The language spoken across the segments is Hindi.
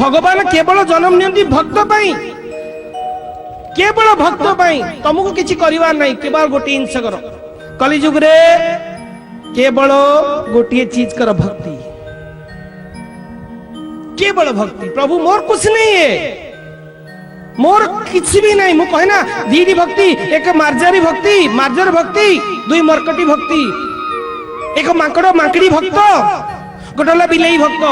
भगवान केवल जन्म नियंती भक्त पाई, केवल भक्त पाई। तुमको किसी करिवार नहीं, केवल गोटे जिनस कर। कलिजुग रे केवल गोटे चीज कर, भक्ति, केवल भक्ति। प्रभु मोर कुछ नहीं है, मोर किसी भी नहीं। मु कहे ना दीदी भक्ति, एक मार्जारी भक्ति, मार्जर भक्ति, दुई मरकटी भक्ति, एक माकड़ माकड़ी भक्त, गोटे बिलेई भक्त।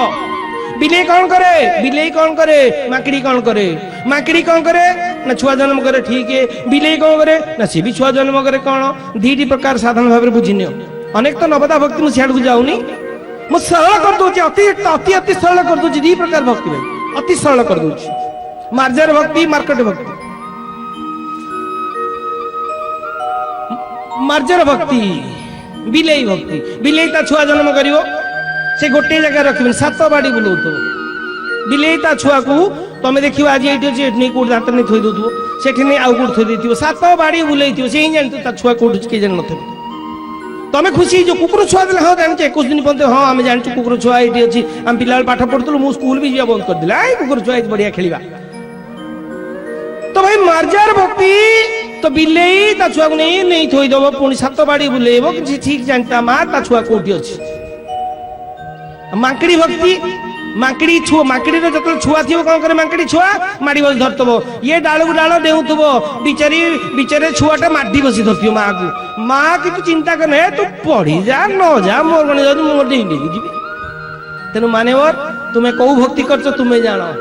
बिलेई कौन करे? बिलेई कौन करे? माकड़ी कौन करे? माकड़ी कौन करे ना छुआ जन्म करे, ठीक है। बिलेई कौन करे ना सी भी छुआ जन्म करे। कौन दीटी प्रकार साधारण भाव में बुझी नियो। अनेक तो नवदा भक्ति मुझे को जाऊनी, मु सरल कर दूची, अति अति अति सरल कर दूची। दी प्रकार भक्ति भाई अति सरल कर दूची। मार्जर भक्ति, मार्केट भक्ति, मार्जर भक्ति, बिलेई भक्ति। बिलेई ता छुआ जन्म करिवो, से गोटे जगह रखिबे, सात बाड़ी बुलाउतो। बिलेई ता छुआ को तमे देखियो आज एठी अछि, एठी कोड दांत नै थोइ दोथो, सेठी नै आउ कोड थोइ देथियो, सात बाड़ी बुलाइथियो, से ही जानतो ता छुआ कोड के जान नथे। तमे खुशी जो कुकुर छुआ देले, हां जानचे 21 दिन पन्ते, हां हम जानचु कुकुर छुआ एठी अछि। हम पिलाल पाठ पढतलु, मु स्कूल भी जिया बंद कर दिला, आई कुकुर छुआ इज बढ़िया खेलिबा। तो भाई मार्जार भक्ति तो बिलेई ता छुआ को नहीं थोइ दबो, पुणी सात बाड़ी बुलेइबो, कि ठीक जानता मा ता छुआ कोठी अछि। माकड़ी भक्ति, माकड़ी छुआ, माकड़ी रो जतल छुआ थिबो कोन करे, माकड़ी छुआ माडी बस धरतबो, ये डाल को डाल देउथबो, बिचारी बिचारे छुआटा माडी बसी धरथियो मां को। मां की तू चिंता करने, तू पढ़ी जा न जा, मोर गण जा, मोर डेई डेई जीबी। तेनु मानेवर तुम्हें कौ भक्ति करछो तुम्हें जानो।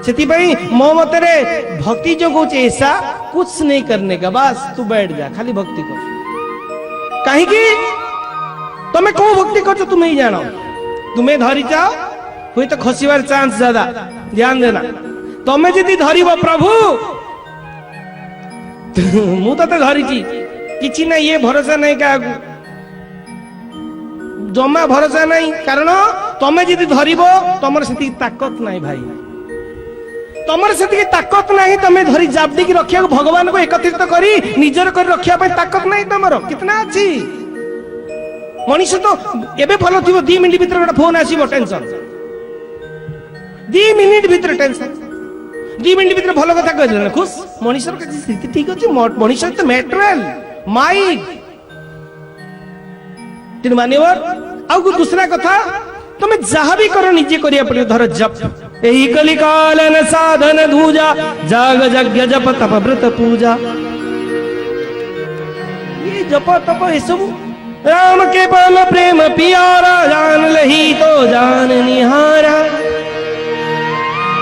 सेति भाई मो मतरे भक्ति जो कहूचे ऐसा कुछ नहीं करने का, बस तू बैठ जा, खाली भक्ति कर। कहीं की तुम्हें कौ भक्ति करछो तुम्हें ही जानो। तुम्हें धरी जाओ हुई तो खसिबार चांस ज्यादा, ध्यान देना। तमें जदि धरिब प्रभु, मु तो धरी किछि ना, ये भरोसा नहीं क्या जमा भरोसा नहीं, कारण तमें जदि धरिब तमर सेति ताकत नहीं भाई, तमर सेति ताकत नहीं। तमें धरी जाबदी की रखिया भगवान को एकत्रित करी निजर कर रखिया पे ताकत नहीं तमर। कितना अछि मनीष तो एबे फलो थिबो, 2 मिनिट भीतर गोटे फोन आसीबो, टेंशन 2 मिनिट भीतर टेंशन, 2 मिनिट भीतर भलो कथा कह देना खुश। मनीष रो किछि स्थिति ठीक अछि, मनीष तो मैटेरियल माइक तीन मानेवर। आ दूसरा कथा तुम जहाँ भी करो निजे करिया पड़े, धर जप एही कलिकालन साधन दूजा, जाग यज्ञ जप तप व्रत पूजा। ये जप तप ये सब राम के परम प्रेम पियारा, जान लही तो जान निहारा,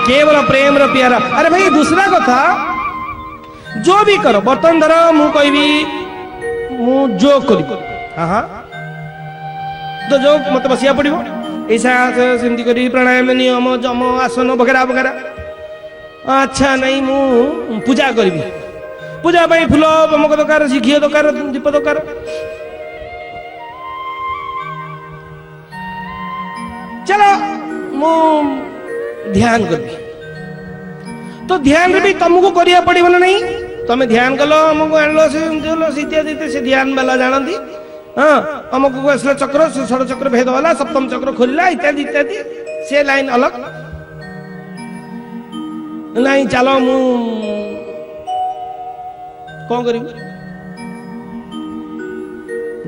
केवल प्रेम रो प्यारा। अरे भाई दूसरा कथा जो भी करो, बर्तन धर मु कहबी मु जो करी, हाँ हाँ तो जो मत बसिया पड़ो, ऐसा सेमती करी प्राणायाम नियम जम आसन वगैरह वगैरह। अच्छा नहीं मु पूजा करी, पूजा पाई फूल अमुक दरकार, घी दरकार, दीप दरकार। चलो मु ध्यान कर, तो ध्यान भी तुमको करिया पड़िबो ना नहीं। तमे ध्यान कलो, हमको आनलो से इत्यादि से ध्यान वाला जानती। हाँ हमको असला चक्र, षड चक्र भेद वाला, सप्तम चक्र खोलिला इत्यादि इत्यादि, से लाइन अलग नहीं। चलो मु कौन करी,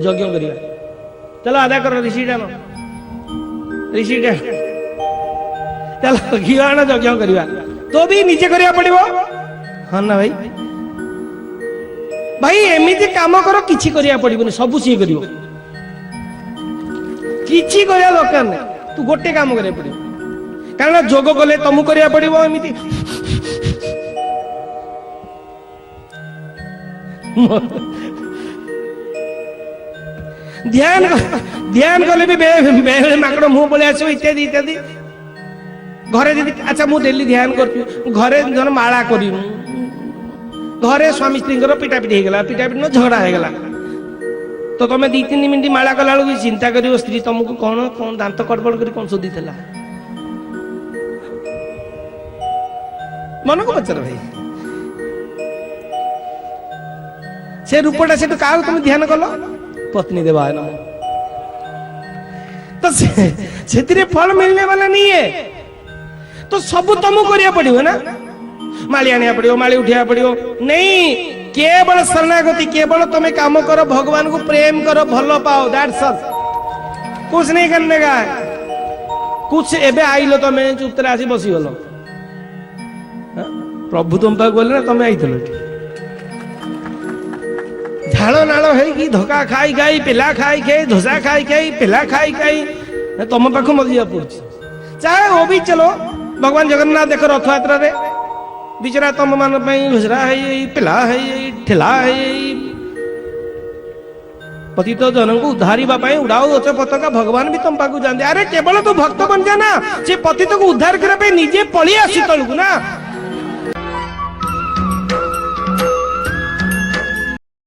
यज्ञ करिया, चलो आधा करो ऋषि डालो, ऋषि डाल, चलो घी आना यज्ञ करिया, तो भी निजे करिया पड़िबो। हाँ ना भाई, भाई एमिति काम करो, किछि करिया पड़िबोनी, सब सी करियो, किछि करिया दरकार नै, तू गोटे काम करिया पड़िबो। कारण जोग कले तुमको करिया पड़िबो एमिति। ध्यान ध्यान कले भी बेले माकड़ मुंह पळे आसो इत्यादि इत्यादि। घरे दीदी अच्छा मु डेली ध्यान कर, घरे जन माला करी, घरे स्वामी स्त्री पिटापिटी हो गला, पिटापिटी न झगड़ा हो गला, तो तुम 2-3 मिनट माला कला बेलू चिंता कर स्त्री तुमको कौन कौन दांत कड़बड़ कर कौन शोधी थला, मन को पचार भाई से रूपटा से क्या तुम ध्यान कल, पत्नी देवा है ना, तो से फल मिलने वाला नहीं है। तो सब तुमको करिया पड़ियो ना माली आनिया पड़ियो माली उठिया पड़ियो नहीं केवल शरणागति केवल तुम्हें काम करो भगवान को प्रेम करो भलो पाओ दैट्स ऑल कुछ नहीं करने का है कुछ एबे आइलो तुम्हें चुपतरे आसी बसी गलो प्रभु तुम पाक बोले ना तुम्हें आइतलो झाड़ नाड़ है धोका खाई खाई पिला खाई खाई धोसा खाई खाई पिला खाई खाई तुम पाख मजा पड़ चाहे वो भी चलो भगवान जगन्नाथ देख रथ यात्रा रे बिचरा तुम मान घुसरा है पिला है ठेला है पतित जन को उद्धारी उड़ाओ उच्च पताका भगवान भी तुम पाक जानते अरे केवल तू भक्त बन जाना से पतित को उद्धार करने निजे पड़ी आसी तलू ना